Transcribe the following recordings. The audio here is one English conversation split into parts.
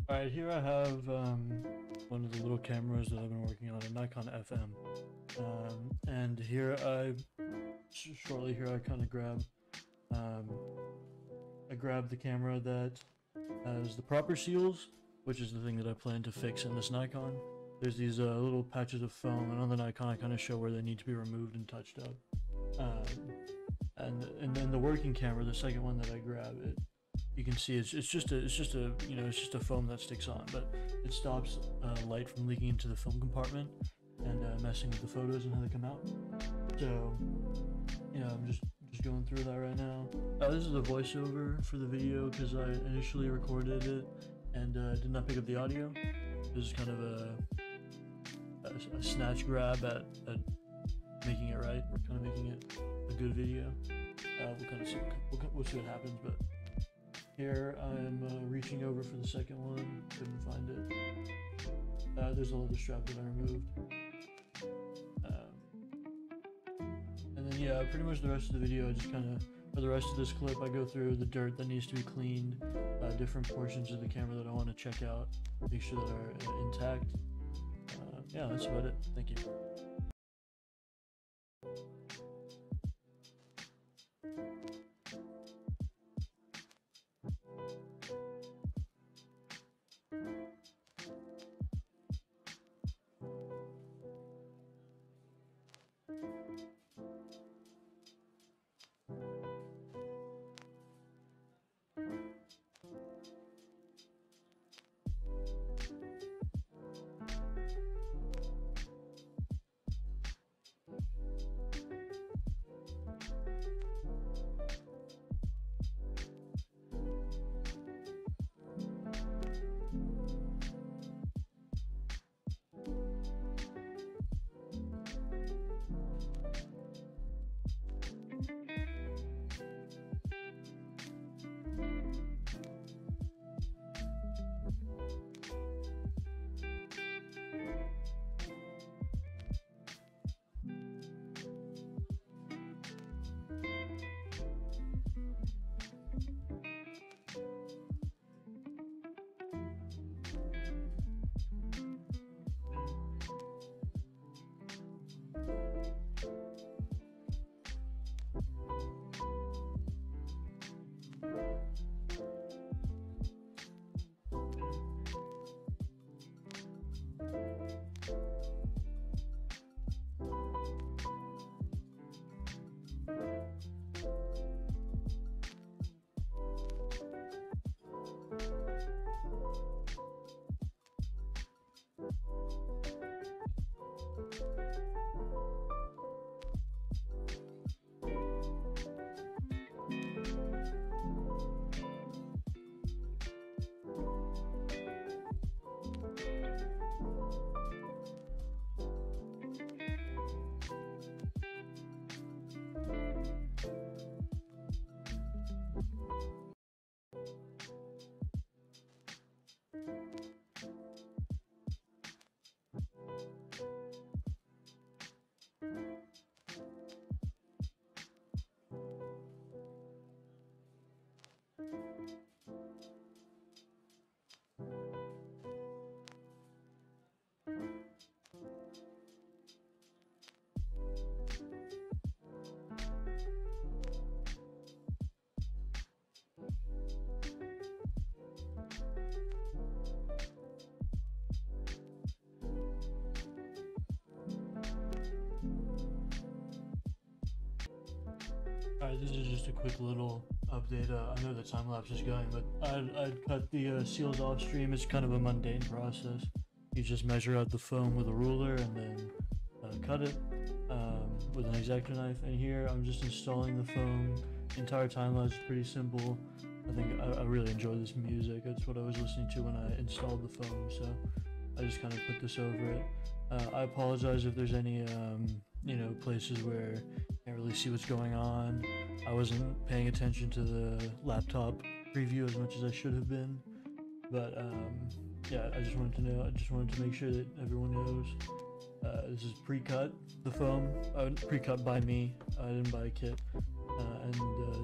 Alright, here I have one of the little cameras that I've been working on, a Nikon FM. And here shortly here I kind of grab the camera that has the proper seals, which is the thing that I plan to fix in this Nikon. There's these little patches of foam, and on the Nikon I kind of show where they need to be removed and touched up. And then the working camera, the second one that I grab, you can see it's just a foam that sticks on, but it stops light from leaking into the film compartment and messing with the photos and how they come out. So I'm just going through that right now. This is a voiceover for the video because I initially recorded it and did not pick up the audio. This is kind of a snatch grab at making it right, or kind of making it a good video. We'll kind of see we'll see what happens, but here I'm reaching over for the second one, couldn't find it. There's a leather strap that I removed. And then yeah, pretty much the rest of the video I just kind of, for the rest of this clip, I go through the dirt that needs to be cleaned, different portions of the camera that I want to check out, make sure that are intact. Yeah, that's about it. Thank you. Alright, this is just a quick little update. I know the time lapse is going, but I'd cut the seals off stream. It's kind of a mundane process. You just measure out the foam with a ruler and then cut it with an X-Acto knife. And here I'm just installing the foam. The entire time lapse is pretty simple. I think I really enjoy this music. It's what I was listening to when I installed the foam, so I just kind of put this over it. I apologize if there's any places where you can't really see what's going on. I wasn't paying attention to the laptop preview as much as I should have been, but yeah, I just wanted to make sure that everyone knows this is pre-cut, the foam, pre-cut by me. I didn't buy a kit, and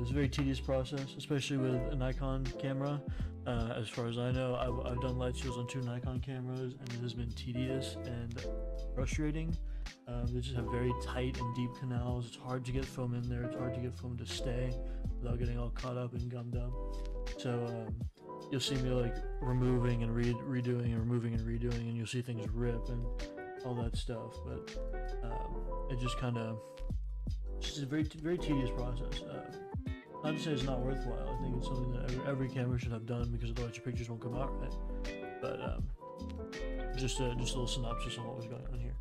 it's a very tedious process, especially with a Nikon camera. As far as I know, I've done light seals on 2 Nikon cameras, and it has been tedious and frustrating. They just have very tight and deep canals. It's hard to get foam in there. It's hard to get foam to stay without getting all caught up and gummed up. So you'll see me like removing and redoing and removing and redoing, and you'll see things rip and all that stuff. But it just kind of, it's a very tedious process. Not to say it's not worthwhile. I think it's something that every camera should have done, because otherwise your pictures won't come out right. But just a little synopsis on what was going on here.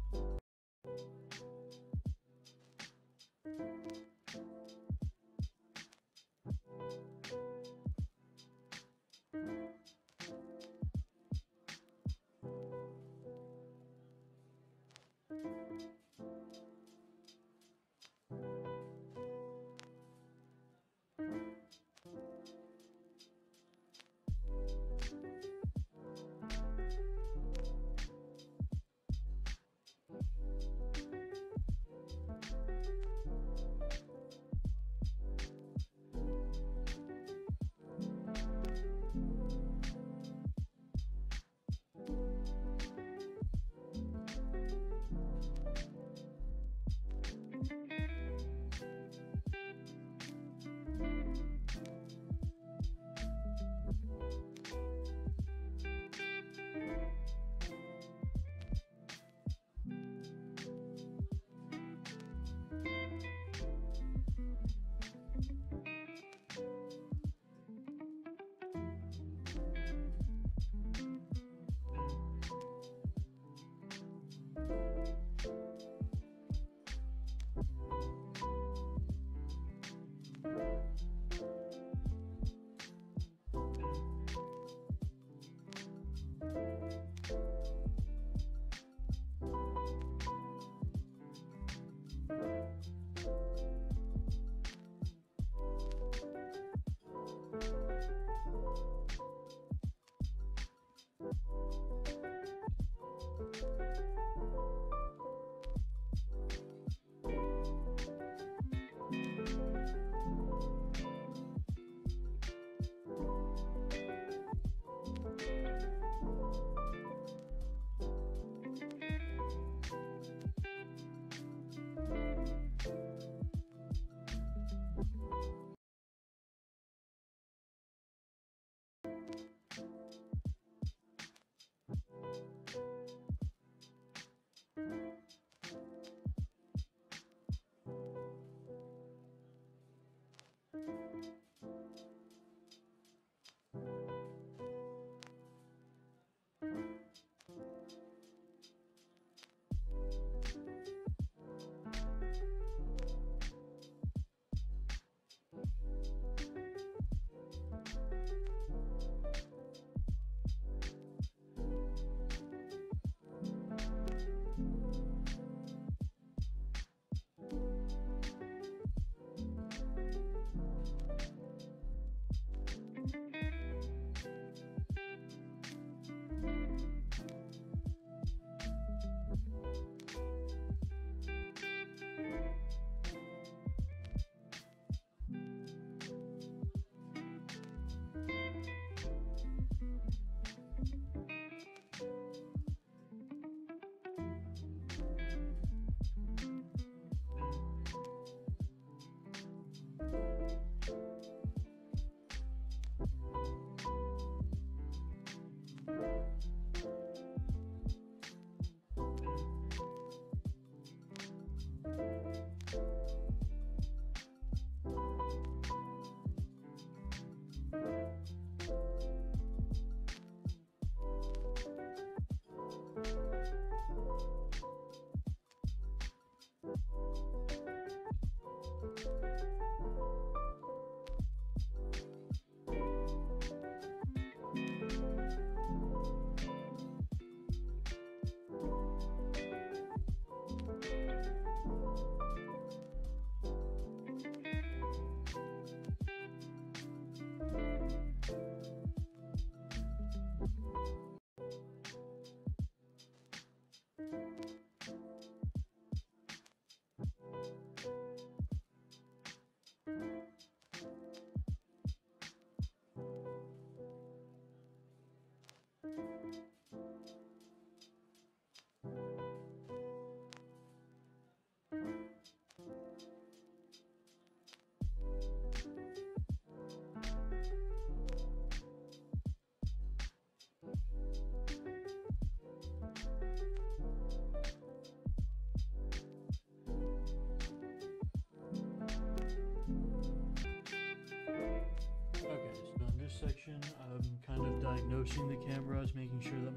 diagnosing the camera, making sure that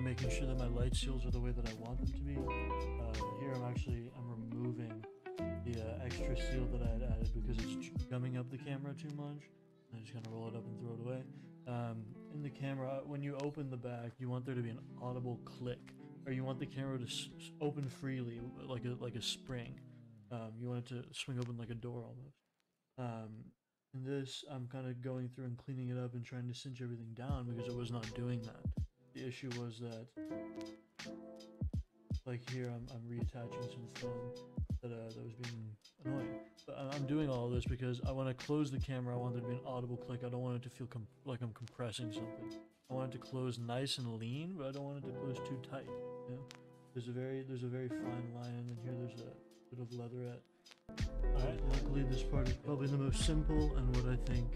making sure that my light seals are the way that I want them to be. Here I'm removing the extra seal that I had added because it's gumming up the camera too much. I'm just gonna roll it up and throw it away. In the camera, when you open the back, you want there to be an audible click, or you want the camera to open freely, like a spring. You want it to swing open like a door almost. In this, I'm kind of going through and cleaning it up and trying to cinch everything down because it was not doing that. The issue was that, like here, I'm reattaching some foam that was being annoying. But I'm doing all of this because I want to close the camera. I want there to be an audible click. I don't want it to feel like I'm compressing something. I want it to close nice and lean, but I don't want it to close too tight. You know? There's a very fine line, and then here there's a bit of leatherette. Alright, luckily this part is probably the most simple, and what I think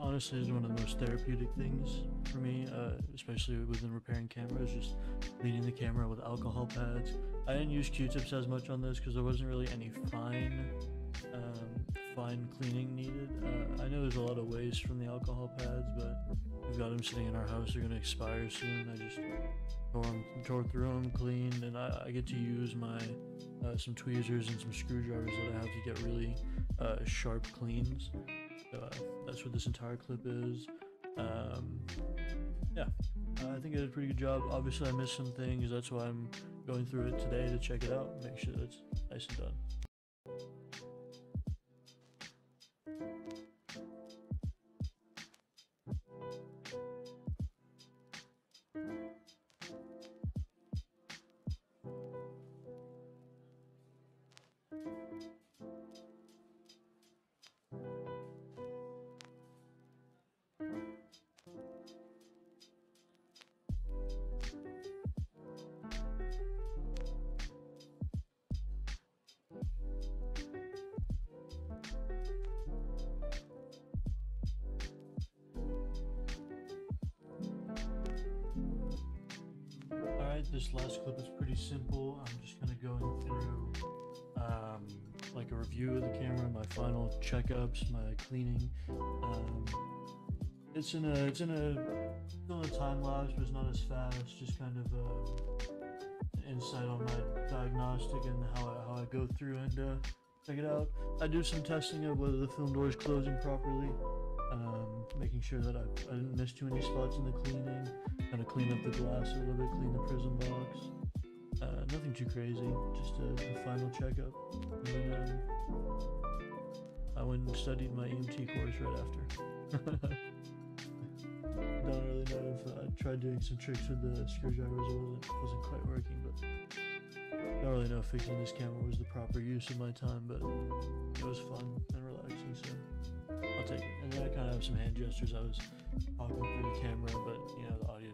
honestly is one of the most therapeutic things for me, especially within repairing cameras, just cleaning the camera with alcohol pads. I didn't use Q-tips as much on this because there wasn't really any fine cleaning needed. I know there's a lot of waste from the alcohol pads, but we've got them sitting in our house. They're going to expire soon. I just tore through them, cleaned, and I get to use my some tweezers and some screwdrivers that I have to get really sharp cleans. So that's what this entire clip is. Yeah, I think I did a pretty good job. Obviously I missed some things, that's why I'm going through it today to check it out and make sure that it's nice and done. This last clip is pretty simple. I'm just kind of going through like a review of the camera, my final checkups, my cleaning. It's still in a time lapse, but it's not as fast. Just kind of an insight on my diagnostic and how I go through and check it out. I do some testing of whether the film door is closing properly, making sure that I didn't miss too many spots in the cleaning. Kind of clean up the glass a little bit, clean the prism box. Nothing too crazy, just a final checkup. And then I went and studied my EMT course right after. Don't really know if I tried doing some tricks with the screwdrivers. It wasn't quite working, but I don't really know if fixing this camera was the proper use of my time, but it was fun and relaxing, so I'll take it. And then I kind of have some hand gestures. I was talking through the camera, but you know, the audio